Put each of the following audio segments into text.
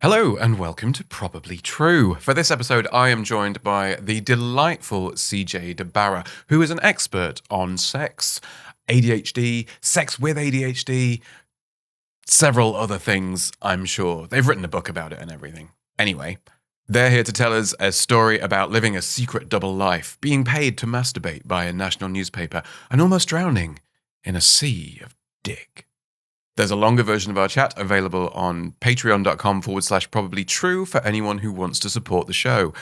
Hello and welcome to Probably True. For this episode, I am joined by the delightful CJ deBarra, who is an expert on sex, ADHD, sex with ADHD, several other things, I'm sure. They've written a book about it and everything. Anyway, they're here to tell us a story about living a secret double life, being paid to masturbate by a national newspaper, and almost drowning in a sea of dick. There's a longer version of our chat available on patreon.com/probablytrue for anyone who wants to support the show.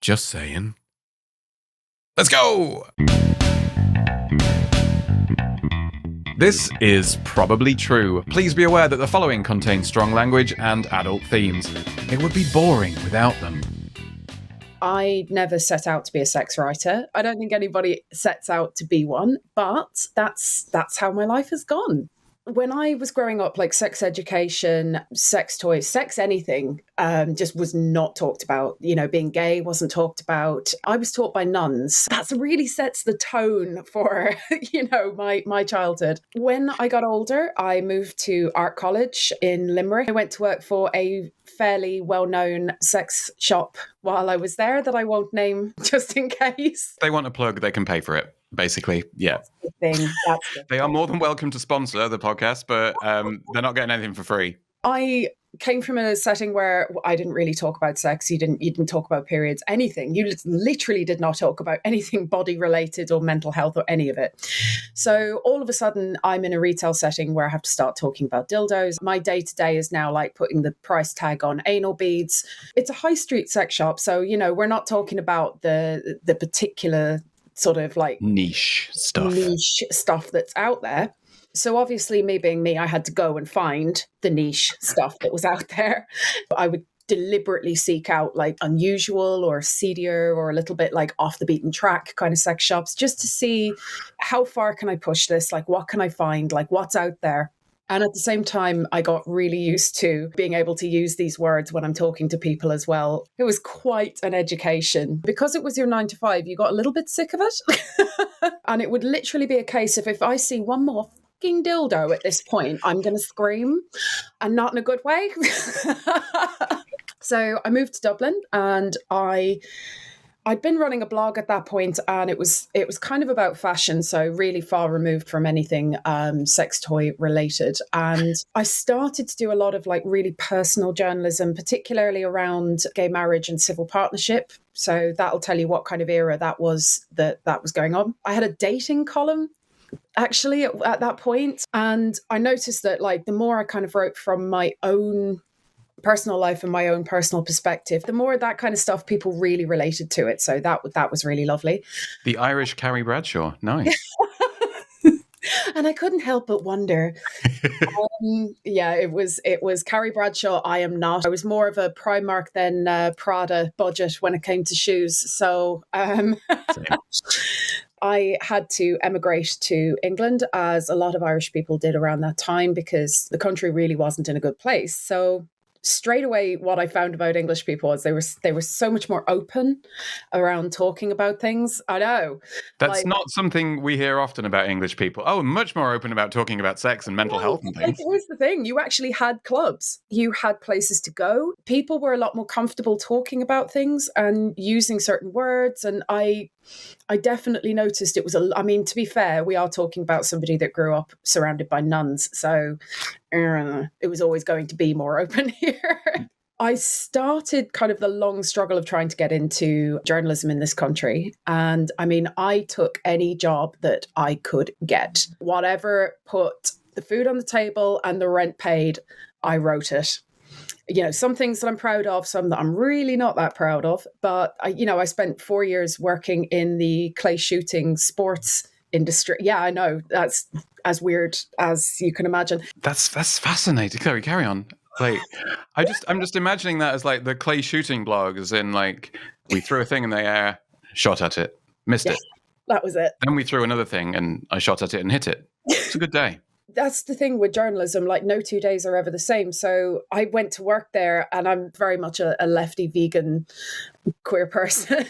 Just saying. Let's go! This is Probably True. Please be aware that the following contains strong language and adult themes. It would be boring without them. I never set out to be a sex writer. I don't think anybody sets out to be one, but that's how my life has gone. When I was growing up, like sex education, sex toys, sex anything, just was not talked about. You know, being gay wasn't talked about. I was taught by nuns. That really sets the tone for, my childhood. When I got older, I moved to art college in Limerick. I went to work for a fairly well-known sex shop while I was there that I won't name just in case. They want a plug, they can pay for it. Basically, yeah. That's they are more than welcome to sponsor the podcast, but they're not getting anything for free. I came from a setting where I didn't really talk about sex. You didn't talk about periods, anything. You literally did not talk about anything body related or mental health or any of it. So all of a sudden, I'm in a retail setting where I have to start talking about dildos. My day to day is now like putting the price tag on anal beads. It's a high street sex shop, so we're not talking about the particular sort of like niche stuff that's out there. So obviously, me being me, I had to go and find the niche stuff that was out there. I would deliberately seek out like unusual or seedier or a little bit like off the beaten track kind of sex shops just to see how far can I push this? Like, what can I find? Like, what's out there? And at the same time, I got really used to being able to use these words when I'm talking to people as well. It was quite an education. Because it was your 9 to 5, you got a little bit sick of it. And it would literally be a case of if I see one more fucking dildo at this point, I'm going to scream, and not in a good way. So I moved to Dublin, and I'd been running a blog at that point, and it was kind of about fashion, so really far removed from anything sex toy related. And I started to do a lot of like really personal journalism, particularly around gay marriage and civil partnership. So that'll tell you what kind of era that was going on. I had a dating column actually at that point, and I noticed that like the more I kind of wrote from my own personal life and my own personal perspective, the more that kind of stuff people really related to it. So that was really lovely. The Irish Carrie Bradshaw, nice. And I couldn't help but wonder. It was Carrie Bradshaw. I am not. I was more of a Primark than Prada budget when it came to shoes. So I had to emigrate to England, as a lot of Irish people did around that time, because the country really wasn't in a good place. So straight away, what I found about English people was they were so much more open around talking about things. I know. That's not something we hear often about English people. Oh, much more open about talking about sex and mental health and things. Here's the thing. You actually had clubs. You had places to go. People were a lot more comfortable talking about things and using certain words. And I definitely noticed it was to be fair, we are talking about somebody that grew up surrounded by nuns. So it was always going to be more open here. I started kind of the long struggle of trying to get into journalism in this country. And I took any job that I could get. Whatever put the food on the table and the rent paid, I wrote it. Some things that I'm proud of, some that I'm really not that proud of. But, I spent 4 years working in the clay shooting sports industry. Yeah, I know. That's as weird as you can imagine. That's fascinating. Sorry, carry on. Like, I'm just imagining that as like the clay shooting blog, as in like we threw a thing in the air, shot at it, missed it. That was it. Then we threw another thing and I shot at it and hit it. It's a good day. that's the thing with journalism, like no 2 days are ever the same. So I went to work there, and I'm very much a lefty vegan queer person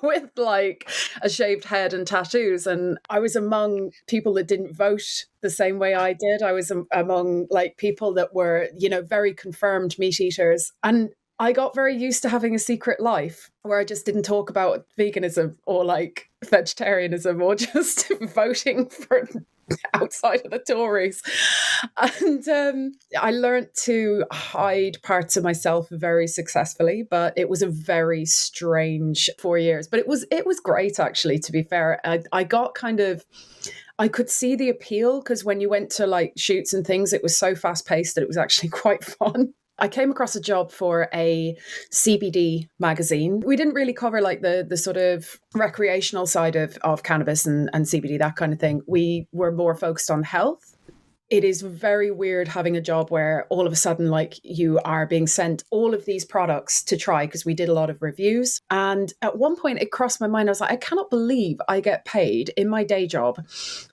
with like a shaved head and tattoos. And I was among people that didn't vote the same way I did. I was among like people that were, very confirmed meat eaters. And I got very used to having a secret life where I just didn't talk about veganism or like vegetarianism or just voting for outside of the Tories. And I learned to hide parts of myself very successfully, but it was a very strange 4 years. But it was great, actually, to be fair. I got I could see the appeal, because when you went to like shoots and things, it was so fast paced that it was actually quite fun. I came across a job for a CBD magazine. We didn't really cover like the sort of recreational side of cannabis and CBD, that kind of thing. We were more focused on health. It is very weird having a job where all of a sudden, like, you are being sent all of these products to try, because we did a lot of reviews. And at one point it crossed my mind, I was like, I cannot believe I get paid in my day job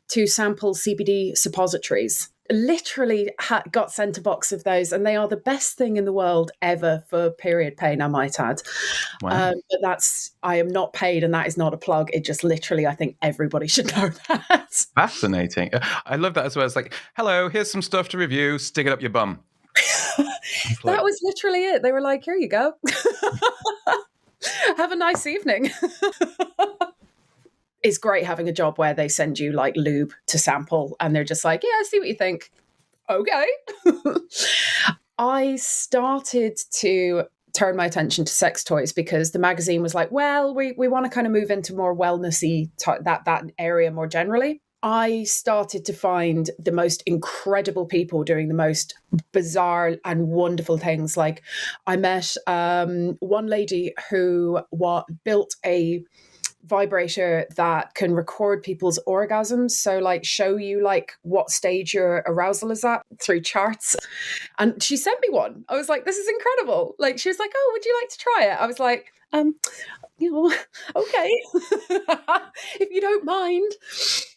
to sample CBD suppositories. Literally got sent a box of those, and they are the best thing in the world ever for period pain, I might add. Wow. But I am not paid, and that is not a plug. It just literally, I think everybody should know that. Fascinating. I love that as well. It's like, hello, here's some stuff to review, stick it up your bum. That was literally it. They were like, here you go. Have a nice evening. It's great having a job where they send you like lube to sample, and they're just like, yeah, see what you think. Okay. I started to turn my attention to sex toys because the magazine was like, well, we want to kind of move into more wellnessy, that area more generally. I started to find the most incredible people doing the most bizarre and wonderful things. Like, I met one lady who built a vibrator that can record people's orgasms, so like show you like what stage your arousal is at through charts. And she sent me one. I was like, this is incredible. Like, she was like, oh, would you like to try it? I was like, okay. If you don't mind.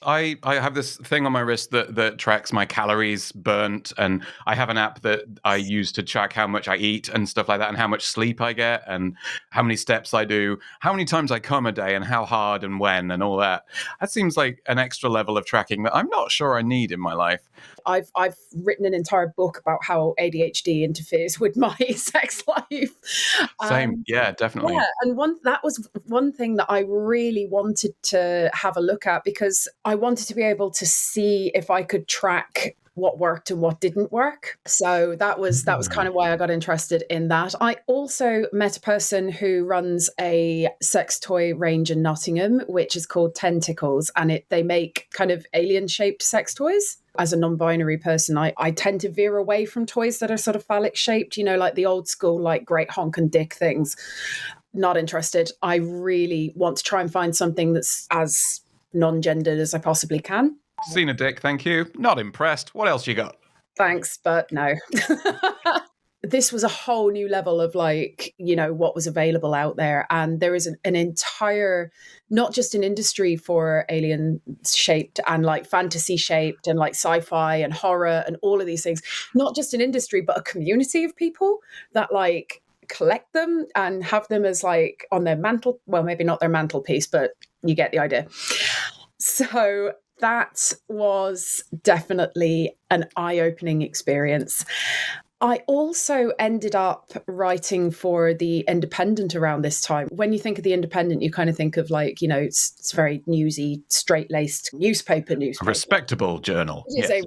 I have this thing on my wrist that tracks my calories burnt, and I have an app that I use to track how much I eat and stuff like that, and how much sleep I get, and how many steps I do, how many times I come a day, and how hard and when, and all that. That seems like an extra level of tracking that I'm not sure I need in my life. I've written an entire book about how ADHD interferes with my sex life. Same, yeah, definitely. Yeah, and that was one thing that I really wanted to have a look at, because I wanted to be able to see if I could track what worked and what didn't work. So that was kind of why I got interested in that. I also met a person who runs a sex toy range in Nottingham, which is called Tentacles, and they make kind of alien-shaped sex toys. As a non-binary person, I tend to veer away from toys that are sort of phallic shaped, like the old school, like great honk and dick things. Not interested. I really want to try and find something that's as non-gendered as I possibly can. Seen a dick, thank you. Not impressed. What else you got? Thanks, but no. This was a whole new level of like, what was available out there. And there is an entire, not just an industry for alien shaped and like fantasy shaped and like sci-fi and horror and all of these things, not just an industry, but a community of people that like collect them and have them as like on their mantle. Well, maybe not their mantelpiece, but you get the idea. So that was definitely an eye-opening experience. I also ended up writing for The Independent around this time. When you think of The Independent, you kind of think of like, it's very newsy, straight-laced newspaper. A respectable journal. Yes.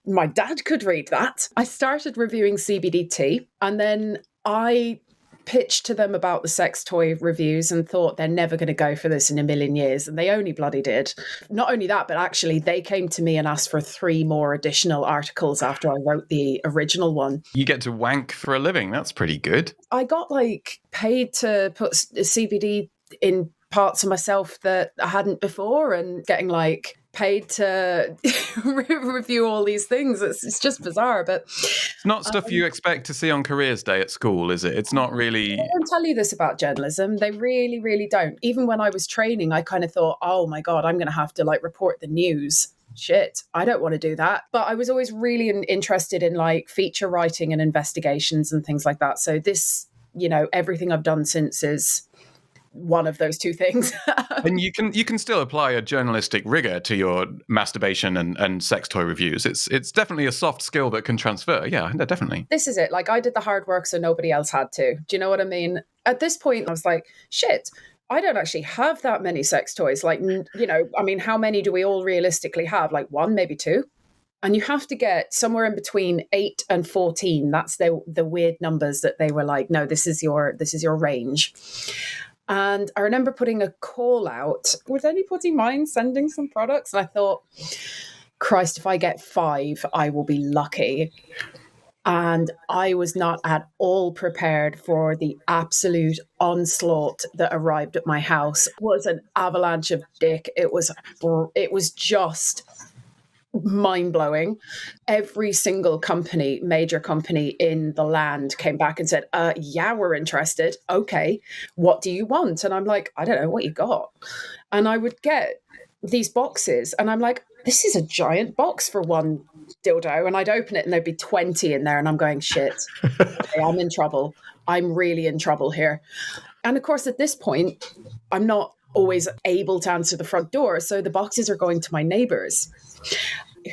My dad could read that. I started reviewing CBD tea, and then I pitched to them about the sex toy reviews and thought they're never going to go for this in a million years. And they only bloody did. Not only that, but actually they came to me and asked for 3 more additional articles after I wrote the original one. You get to wank for a living. That's pretty good. I got like paid to put CBD in parts of myself that I hadn't before, and getting like paid to review all these things. It's just bizarre, but it's not stuff you expect to see on Careers Day at school, is it? It's not really. They don't tell you this about journalism. They really, really don't. Even when I was training, I kind of thought, oh my God, I'm going to have to like report the news shit, I don't want to do that. But I was always really interested in like feature writing and investigations and things like that. So this, everything I've done since is one of those two things. And you can still apply a journalistic rigor to your masturbation and sex toy reviews. It's definitely a soft skill that can transfer. Yeah, definitely. This is it. Like, I did the hard work so nobody else had to. Do you know what I mean? At this point, I was like, shit, I don't actually have that many sex toys. Like, how many do we all realistically have? Like 1, maybe 2. And you have to get somewhere in between 8 and 14. That's the weird numbers that they were like, no, this is your range. And I remember putting a call out, would anybody mind sending some products? And I thought, Christ, if I get 5, I will be lucky. And I was not at all prepared for the absolute onslaught that arrived at my house. It was an avalanche of dick. It was just mind-blowing. Every single major company in the land came back and said, yeah, we're interested. Okay, what do you want? And I'm like, I don't know, what you got? And I would get these boxes and I'm like, this is a giant box for one dildo. And I'd open it and there'd be 20 in there and I'm going, shit, okay, I'm in trouble. I'm really in trouble here. And of course, at this point, I'm not always able to answer the front door. So the boxes are going to my neighbors,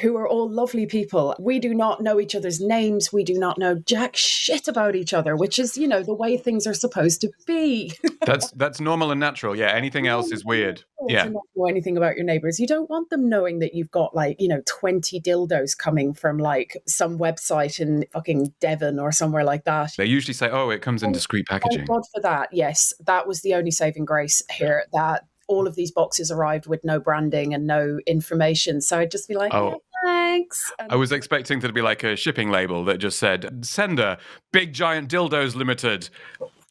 who are all lovely people. We do not know each other's names. We do not know jack shit about each other, which is, the way things are supposed to be. That's normal and natural. Yeah, anything else is weird. Yeah. To not know anything about your neighbors. You don't want them knowing that you've got 20 dildos coming from like some website in fucking Devon or somewhere like that. They usually say, oh, it comes in discreet packaging. Thank God for that. Yes, that was the only saving grace here, that all of these boxes arrived with no branding and no information. So I'd just be like, oh. Yeah, thanks. I was expecting there to be like a shipping label that just said, sender, Big Giant Dildos Limited,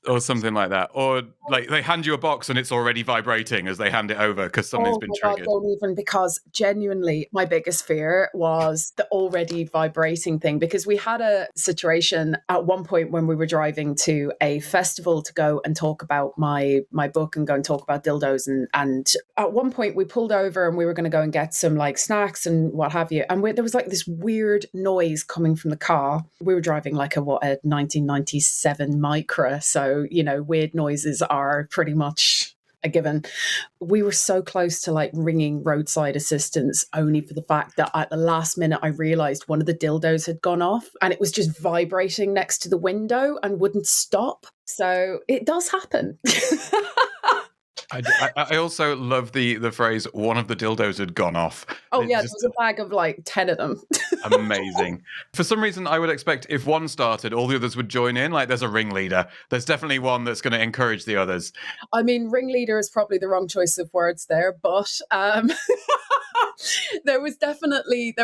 or something like that. Or like they hand you a box and it's already vibrating as they hand it over because something's been triggered. God, don't even, because genuinely my biggest fear was the already vibrating thing, because we had a situation at one point when we were driving to a festival to go and talk about my book and go and talk about dildos. And at one point we pulled over and we were going to go and get some like snacks and what have you. And there was like this weird noise coming from the car. We were driving like a 1997 Micra. So, weird noises are pretty much a given. We were so close to like ringing roadside assistance, only for the fact that at the last minute I realized one of the dildos had gone off and it was just vibrating next to the window and wouldn't stop. So it does happen. I also love the phrase, one of the dildos had gone off. Oh, yeah, there was a bag of like 10 of them. Amazing. For some reason, I would expect if one started, all the others would join in. Like there's a ringleader. There's definitely one that's going to encourage the others. I mean, ringleader is probably the wrong choice of words there, but there was definitely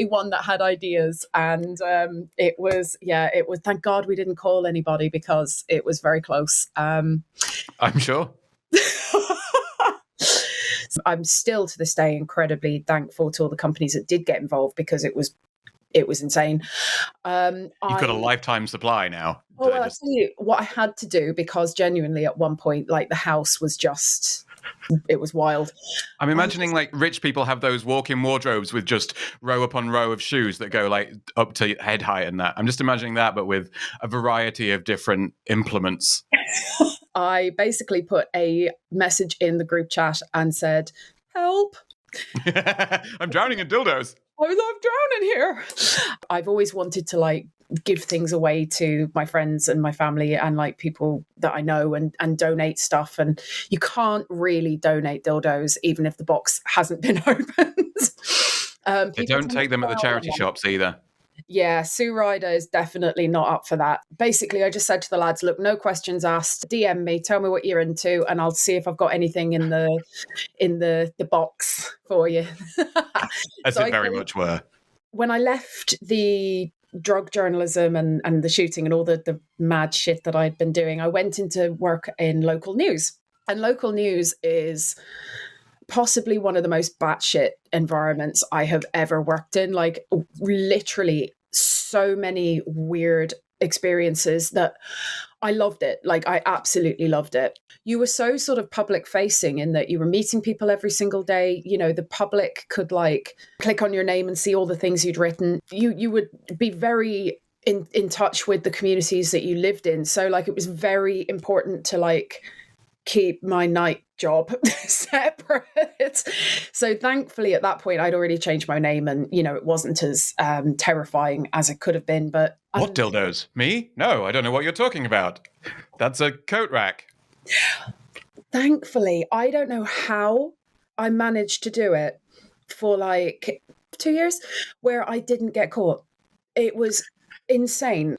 one that had ideas. And it was, thank God we didn't call anybody because it was very close. I'm sure. I'm still to this day incredibly thankful to all the companies that did get involved because it was insane. You've got a lifetime supply now. Oh, well, I'll tell you what I had to do, because genuinely at one point, like the house was just, it was wild. I'm imagining like rich people have those walk-in wardrobes with just row upon row of shoes that go like up to head height and that. I'm just imagining that, but with a variety of different implements. I basically put a message in the group chat and said, help. I'm drowning in dildos. I'm drowning here. I've always wanted to like give things away to my friends and my family and like people that I know and donate stuff. And you can't really donate dildos even if the box hasn't been opened. They don't take them at the charity shops either. Yeah, Sue Ryder is definitely not up for that. Basically, I just said to the lads, look, no questions asked. DM me, tell me what you're into, and I'll see if I've got anything in the box for you. As so it very much were. When I left the drug journalism and the shooting and all the mad shit that I'd been doing, I went into work in local news. And local news is possibly one of the most batshit environments I have ever worked in. Like literally so many weird experiences that I loved it. Like, I absolutely loved it. You were so sort of public facing in that you were meeting people every single day. You know, the public could like click on your name and see all the things you'd written. You would be very in touch with the communities that you lived in. So like, it was very important to like keep my night job separate. So thankfully at that point I'd already changed my name, and you know, it wasn't as terrifying as it could have been. But what dildos? Me? No, I don't know what you're talking about. That's a coat rack. Thankfully, I don't know how I managed to do it for like 2 years where I didn't get caught. It was insane.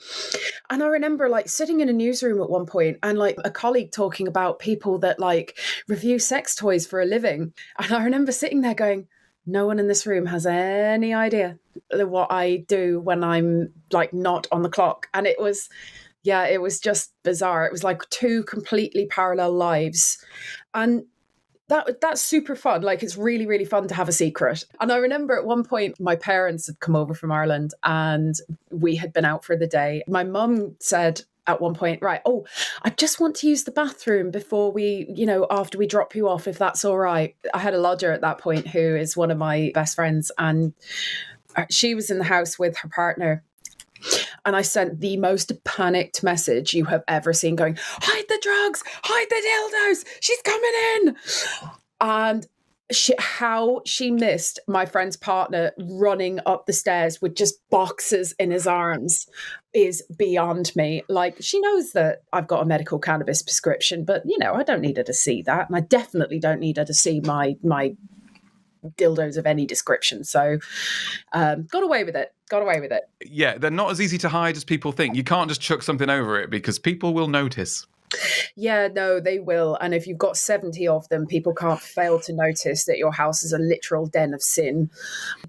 And I remember like sitting in a newsroom at one point and like a colleague talking about people that like review sex toys for a living. And I remember sitting there going, no one in this room has any idea what I do when I'm like not on the clock. And it was just bizarre. It was like two completely parallel lives. And that's super fun. Like, it's really, really fun to have a secret. And I remember at one point, my parents had come over from Ireland and we had been out for the day. My mum said at one point, right, oh, I just want to use the bathroom before we, you know, after we drop you off, if that's all right. I had a lodger at that point who is one of my best friends, and she was in the house with her partner. And I sent the most panicked message you have ever seen, going, hide the drugs, hide the dildos, she's coming in. And how she missed my friend's partner running up the stairs with just boxes in his arms is beyond me. Like, she knows that I've got a medical cannabis prescription, but, you know, I don't need her to see that. And I definitely don't need her to see my dildos of any description. So got away with it. Yeah, they're not as easy to hide as people think. You can't just chuck something over it because people will notice. Yeah, no, they will. And if you've got 70 of them, people can't fail to notice that your house is a literal den of sin.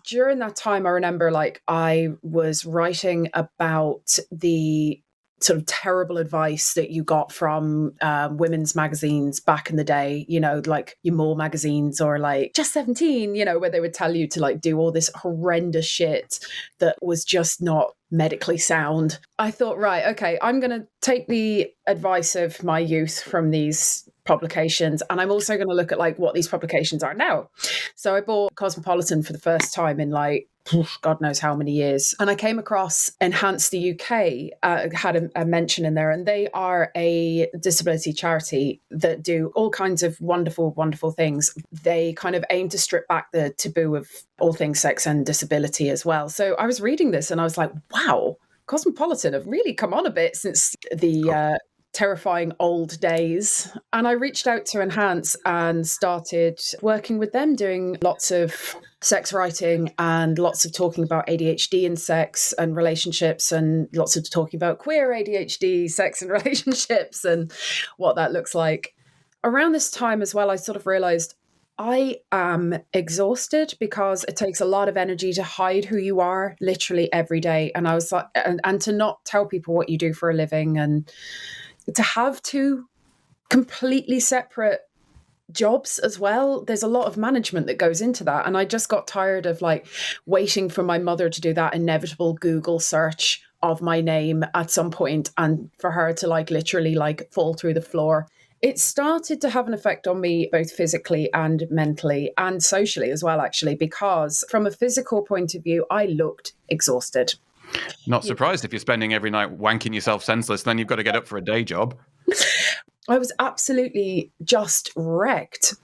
During that time, I remember like I was writing about the sort of terrible advice that you got from women's magazines back in the day, you know, like your More magazines or like Just 17, you know, where they would tell you to like do all this horrendous shit that was just not medically sound. I thought, right, okay, I'm going to take the advice of my youth from these publications, and I'm also going to look at like what these publications are now. So I bought Cosmopolitan for the first time in like God knows how many years. And I came across Enhance the UK, had a mention in there, and they are a disability charity that do all kinds of wonderful, wonderful things. They kind of aim to strip back the taboo of all things sex and disability as well. So I was reading this and I was like, wow, Cosmopolitan have really come on a bit since the terrifying old days. And I reached out to Enhance and started working with them, doing lots of sex writing and lots of talking about ADHD and sex and relationships, and lots of talking about queer ADHD, sex and relationships and what that looks like. Around this time as well, I sort of realized I am exhausted because it takes a lot of energy to hide who you are literally every day. And I was like, and to not tell people what you do for a living, and to have two completely separate jobs as well. There's a lot of management that goes into that. And I just got tired of like waiting for my mother to do that inevitable Google search of my name at some point and for her to like literally like fall through the floor. It started to have an effect on me both physically and mentally and socially as well, actually, because from a physical point of view, I looked exhausted. Not surprised if you're spending every night wanking yourself senseless, then you've got to get up for a day job. I was absolutely just wrecked.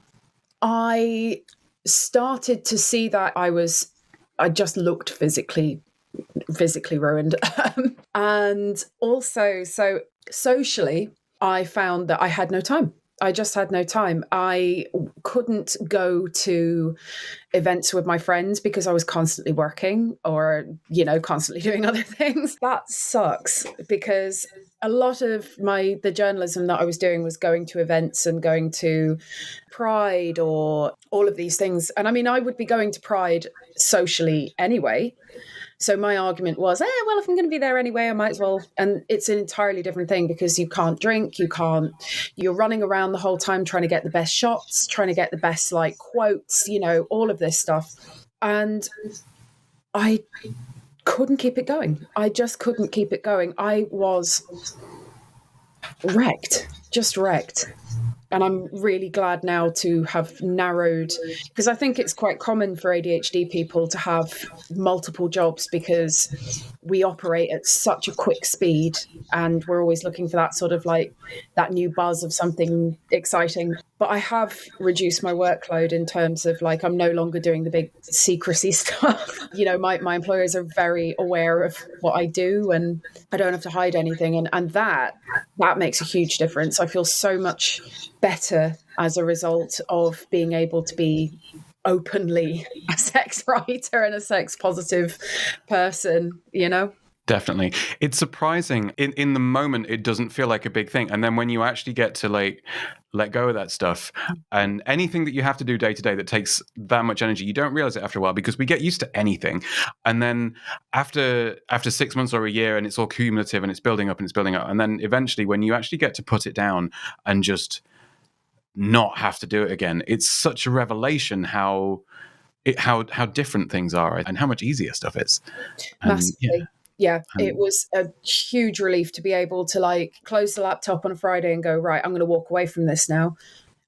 I started to see that I just looked physically ruined. And also, so socially, I found that I had no time. I just had no time. I couldn't go to events with my friends because I was constantly working or, you know, constantly doing other things. That sucks because a lot of the journalism that I was doing was going to events and going to Pride or all of these things. And I mean, I would be going to Pride socially anyway. So my argument was, well, if I'm going to be there anyway, I might as well. And it's an entirely different thing because you can't drink, you're running around the whole time trying to get the best shots, trying to get the best like quotes, you know, all of this stuff. And I couldn't keep it going. I just couldn't keep it going. I was wrecked, just wrecked. And I'm really glad now to have narrowed, because I think it's quite common for ADHD people to have multiple jobs because we operate at such a quick speed and we're always looking for that sort of like that new buzz of something exciting. But I have reduced my workload in terms of like, I'm no longer doing the big secrecy stuff. You know, my employers are very aware of what I do and I don't have to hide anything. And that makes a huge difference. I feel so much better as a result of being able to be openly a sex writer and a sex positive person, you know? Definitely. It's surprising. In the moment, it doesn't feel like a big thing. And then when you actually get to like let go of that stuff and anything that you have to do day to day that takes that much energy, you don't realize it after a while because we get used to anything. And then after 6 months or a year and it's all cumulative and it's building up and it's building up. And then eventually when you actually get to put it down and just not have to do it again, it's such a revelation how different things are and how much easier stuff is. And, massively. Yeah, it was a huge relief to be able to like close the laptop on a Friday and go, right, I'm going to walk away from this now.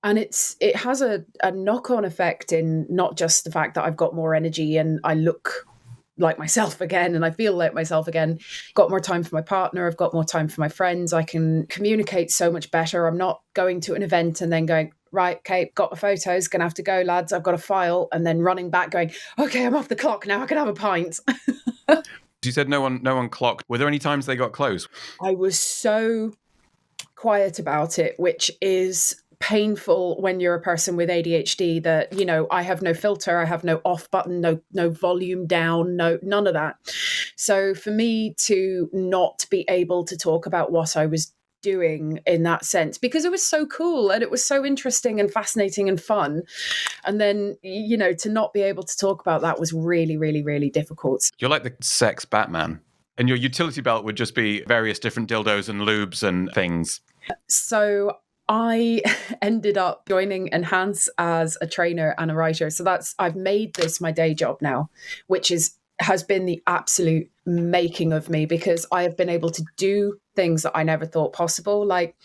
And it has a knock-on effect in not just the fact that I've got more energy and I look like myself again and I feel like myself again, got more time for my partner, I've got more time for my friends, I can communicate so much better. I'm not going to an event and then going, right, okay, got my photos, gonna have to go, lads, I've got a file, and then running back going, okay, I'm off the clock now, I can have a pint. You said no one clocked. Were there any times they got close? I was so quiet about it, which is painful when you're a person with ADHD that, you know, I have no filter, I have no off button, no volume down, none of that. So for me to not be able to talk about what I was doing in that sense, because it was so cool and it was so interesting and fascinating and fun, and then, you know, to not be able to talk about that was really, really, really difficult. You're like the sex Batman, and your utility belt would just be various different dildos and lubes and things. So I ended up joining Enhance as a trainer and a writer. So I've made this my day job now, which has been the absolute making of me, because I have been able to do things that I never thought possible. Like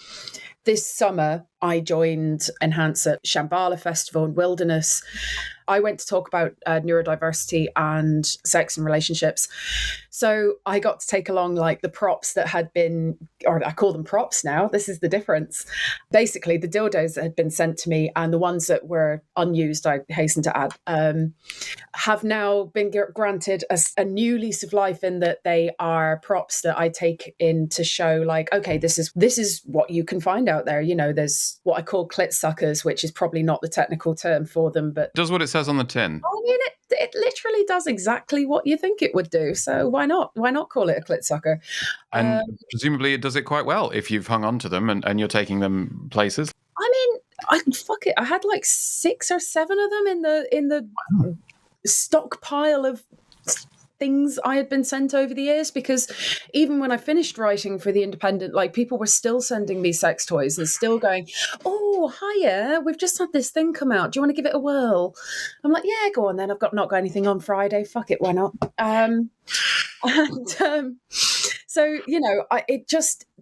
this summer, I joined Enhance at Shambhala Festival in Wilderness. I went to talk about neurodiversity and sex and relationships. So I got to take along like the props that had been, or I call them props now, this is the difference. Basically, the dildos that had been sent to me and the ones that were unused, I hasten to add, have now been granted a new lease of life in that they are props that I take in to show like, okay, this is what you can find out there. You know, there's what I call clit suckers, which is probably not the technical term for them, but does what it says on the tin. I mean, it literally does exactly what you think it would do. So why not? Why not call it a clit sucker? And presumably it does it quite well if you've hung on to them and you're taking them places. I mean, fuck it. I had like 6 or 7 of them in the stockpile of things I had been sent over the years, because even when I finished writing for The Independent, like people were still sending me sex toys and still going, oh, hiya, we've just had this thing come out. Do you want to give it a whirl? I'm like, yeah, go on then. I've not got anything on Friday. Fuck it, why not? So, you know,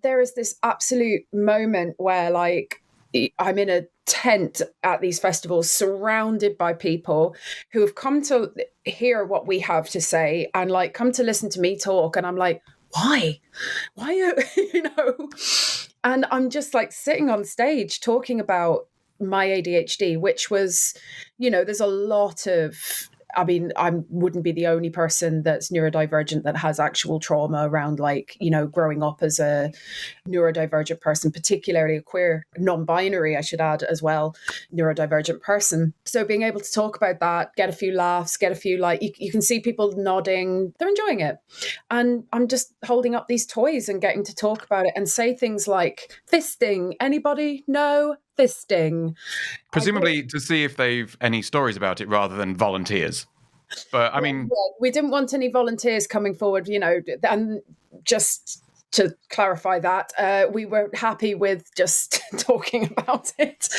there is this absolute moment where like I'm in a tent at these festivals surrounded by people who have come to hear what we have to say and like come to listen to me talk, and I'm like, why you know, and I'm just like sitting on stage talking about my ADHD, which was, you know, there's a lot of, I mean, I wouldn't be the only person that's neurodivergent that has actual trauma around, like, you know, growing up as a neurodivergent person, particularly a queer, non-binary, I should add as well, neurodivergent person. So being able to talk about that, get a few laughs, get a few, like, you can see people nodding, they're enjoying it. And I'm just holding up these toys and getting to talk about it and say things like, fisting, anybody? No? Fisting. Presumably to see if they've any stories about it rather than volunteers. But I mean, we didn't want any volunteers coming forward, you know, and just to clarify that, we were happy with just talking about it.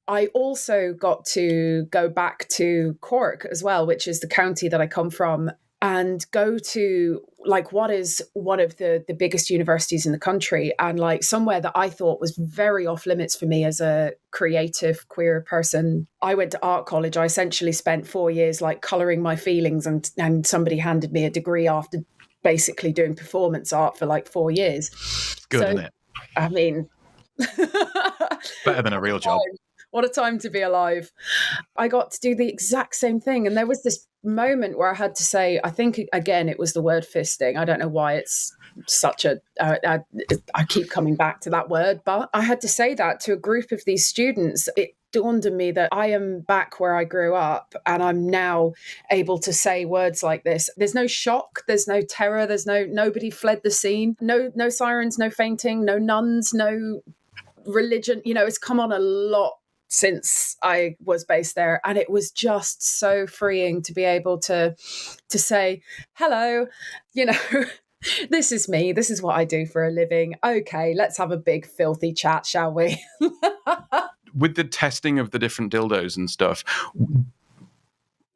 I also got to go back to Cork as well, which is the county that I come from. and go to like what is one of the biggest universities in the country, and like somewhere that I thought was very off limits for me as a creative queer person. I went to art college. I essentially spent 4 years like coloring my feelings, and somebody handed me a degree after basically doing performance art for like 4 years. It's good, isn't it? I mean, better than a real job. What a time to be alive. I got to do the exact same thing. And there was this moment where I had to say, I think, again, it was the word fisting. I don't know why it's such a, I keep coming back to that word, but I had to say that to a group of these students. It dawned on me that I am back where I grew up, and I'm now able to say words like this. There's no shock, there's no terror, there's nobody fled the scene, no sirens, no fainting, no nuns, no religion. You know, it's come on a lot since I was based there, and it was just so freeing to be able to say, hello, you know, this is me, this is what I do for a living. Okay, let's have a big filthy chat, shall we? With the testing of the different dildos and stuff,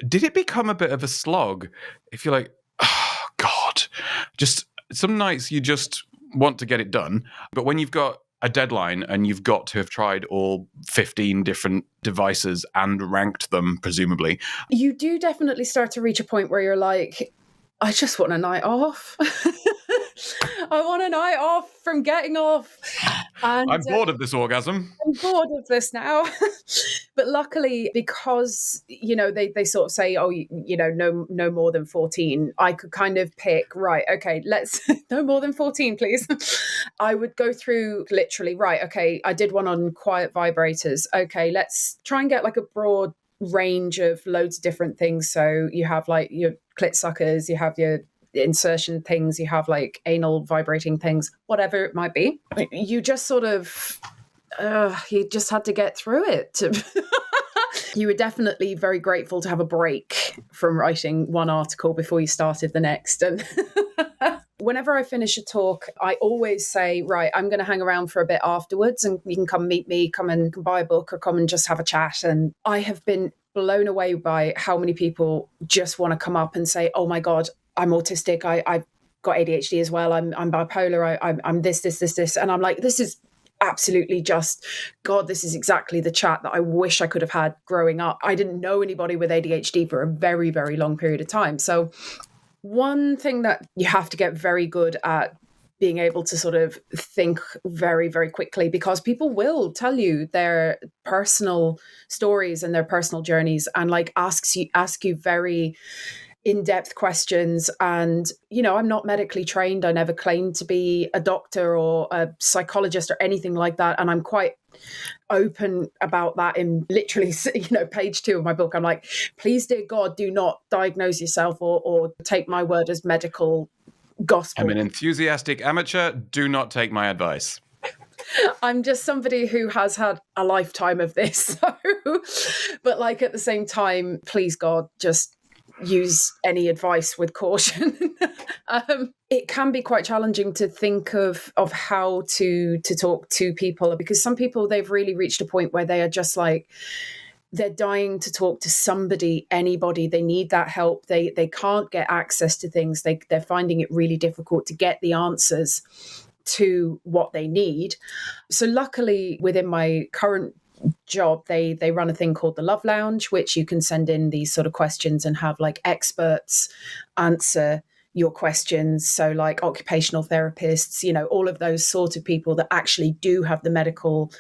did it become a bit of a slog? If you're like, oh God, just some nights you just want to get it done, but when you've got a deadline and you've got to have tried all 15 different devices and ranked them, presumably, you do definitely start to reach a point where you're like, I just want a night off. I want a night off from getting off. And I'm bored of this orgasm. I'm bored of this now. But luckily, because, you know, they sort of say, oh, you know, no more than 14, I could kind of pick, right, okay, let's no more than 14, please. I would go through literally, right, okay, I did one on quiet vibrators. Okay, let's try and get like a broad range of loads of different things. So you have like your clit suckers, you have your insertion things, you have like anal vibrating things, whatever it might be. You just sort of you just had to get through it. You were definitely very grateful to have a break from writing one article before you started the next. And whenever I finish a talk, I always say, right, I'm going to hang around for a bit afterwards, and you can come meet me, come and buy a book, or come and just have a chat. And I have been blown away by how many people just want to come up and say, oh my God, I'm autistic. I've got ADHD as well. I'm bipolar. I'm this. And I'm like, this is absolutely just, God, this is exactly the chat that I wish I could have had growing up. I didn't know anybody with ADHD for a very, very long period of time. So one thing that you have to get very good at being able to sort of think very, very quickly, because people will tell you their personal stories and their personal journeys, and like ask you very in-depth questions. And, you know, I'm not medically trained. I never claimed to be a doctor or a psychologist or anything like that. And I'm quite open about that in literally, you know, page 2 of my book. I'm like, please, dear God, do not diagnose yourself or take my word as medical gospel. I'm an enthusiastic amateur. Do not take my advice. I'm just somebody who has had a lifetime of this. So, but like at the same time, please, God, just use any advice with caution. It can be quite challenging to think of how to talk to people, because some people, they've really reached a point where they are just like, they're dying to talk to somebody, anybody. They need that help. They can't get access to things. They're finding it really difficult to get the answers to what they need. So luckily, within my current job, they run a thing called the Love Lounge, which you can send in these sort of questions and have like experts answer your questions. So like occupational therapists, you know, all of those sort of people that actually do have the medical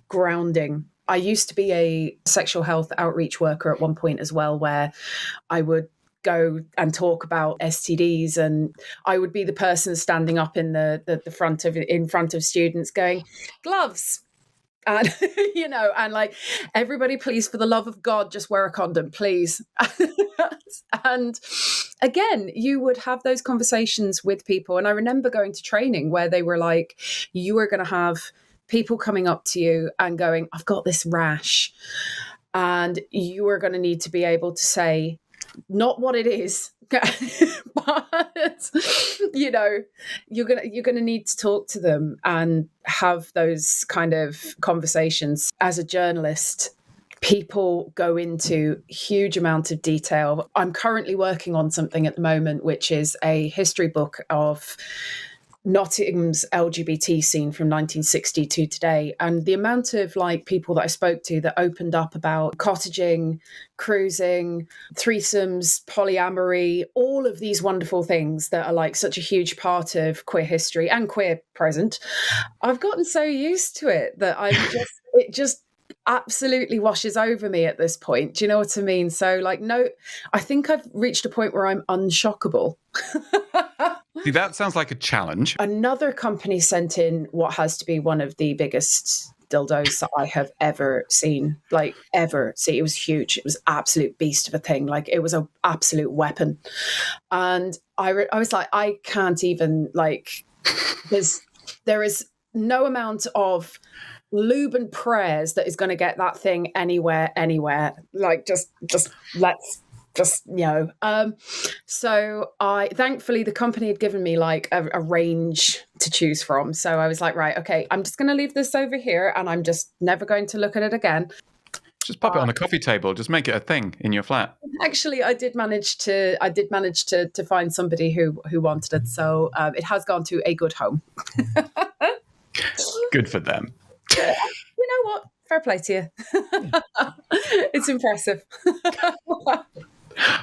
grounding. I used to be a sexual health outreach worker at one point as well, where I would go and talk about STDs, and I would be the person standing up in in front of students going, gloves. And, you know, and like, everybody, please, for the love of God, just wear a condom, please. And again, you would have those conversations with people. And I remember going to training where they were like, you are going to have people coming up to you and going, I've got this rash. And you are going to need to be able to say, not what it is, but, you know, you're gonna need to talk to them and have those kind of conversations. As a journalist, people go into huge amount of detail. I'm currently working on something at the moment, which is a history book of Nottingham's LGBT scene from 1960 to today. And the amount of like people that I spoke to that opened up about cottaging, cruising, threesomes, polyamory, all of these wonderful things that are like such a huge part of queer history and queer present. I've gotten so used to it that it just absolutely washes over me at this point. Do you know what I mean? So like, no, I think I've reached a point where I'm unshockable. See, that sounds like a challenge. Another company sent in what has to be one of the biggest dildos that I have ever seen. Like, ever see. It was huge. It was absolute beast of a thing. Like, it was an absolute weapon. And I was like, I can't even, like, there is no amount of lube and prayers that is going to get that thing anywhere. Like, so thankfully the company had given me like a range to choose from. So I was like, right, okay, I'm just going to leave this over here and I'm just never going to look at it again. Just pop it on a coffee table. Just make it a thing in your flat. Actually, I did manage to find somebody who wanted it. So it has gone to a good home. Good for them. You know what? Fair play to you. It's impressive.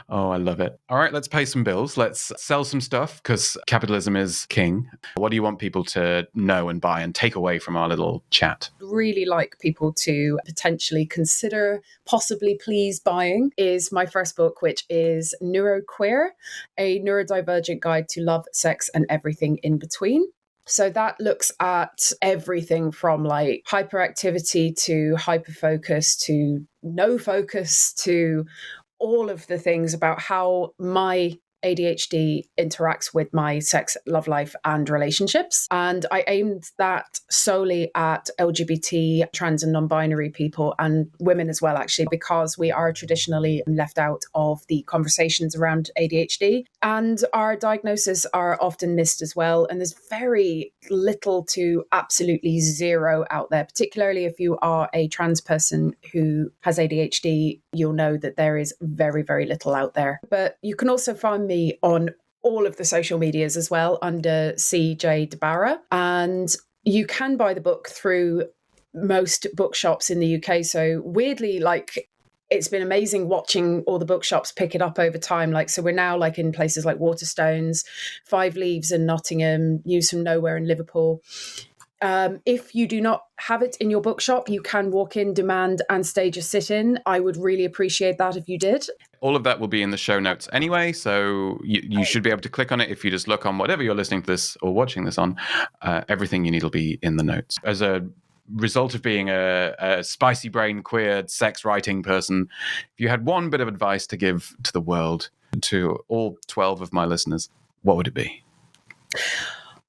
Oh, I love it. All right, let's pay some bills. Let's sell some stuff because capitalism is king. What do you want people to know and buy and take away from our little chat? Really like people to potentially consider, possibly please buying, is my first book, which is Neuroqueer, a neurodivergent guide to love, sex, and everything in between. So that looks at everything from like hyperactivity to hyperfocus to no focus to all of the things about how my ADHD interacts with my sex, love life, and relationships. And I aimed that solely at LGBT, trans and non-binary people and women as well, actually, because we are traditionally left out of the conversations around ADHD. And our diagnoses are often missed as well. And there's very little to absolutely zero out there, particularly if you are a trans person who has ADHD, you'll know that there is very, very little out there. But you can also find me on all of the social medias as well under CJ deBarra. And you can buy the book through most bookshops in the UK. So weirdly, like, it's been amazing watching all the bookshops pick it up over time. Like, so we're now like in places like Waterstones, Five Leaves in Nottingham, News from Nowhere in Liverpool. If you do not have it in your bookshop, you can walk in, demand, and stage a sit-in. I would really appreciate that if you did. All of that will be in the show notes anyway, so you should be able to click on it if you just look on whatever you're listening to this or watching this on. Everything you need will be in the notes. As a result of being a spicy brain, queer, sex writing person, if you had one bit of advice to give to the world, to all 12 of my listeners, what would it be?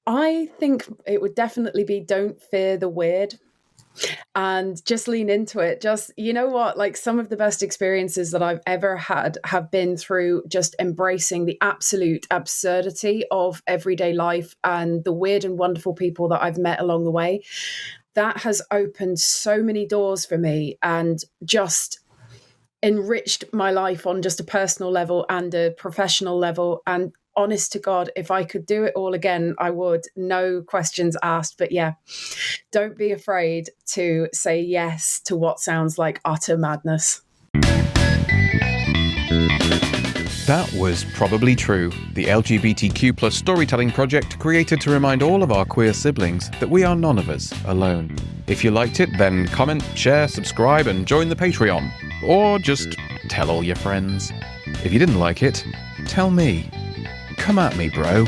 I think it would definitely be don't fear the weird and just lean into it. Just, you know what, like some of the best experiences that I've ever had have been through just embracing the absolute absurdity of everyday life and the weird and wonderful people that I've met along the way. That has opened so many doors for me and just enriched my life on just a personal level and a professional level. And honest to God, if I could do it all again, I would. No questions asked. But yeah, don't be afraid to say yes to what sounds like utter madness. That was Probably True, the LGBTQ plus storytelling project created to remind all of our queer siblings that we are none of us alone. If you liked it, then comment, share, subscribe, and join the Patreon. Or just tell all your friends. If you didn't like it, tell me. Come at me, bro.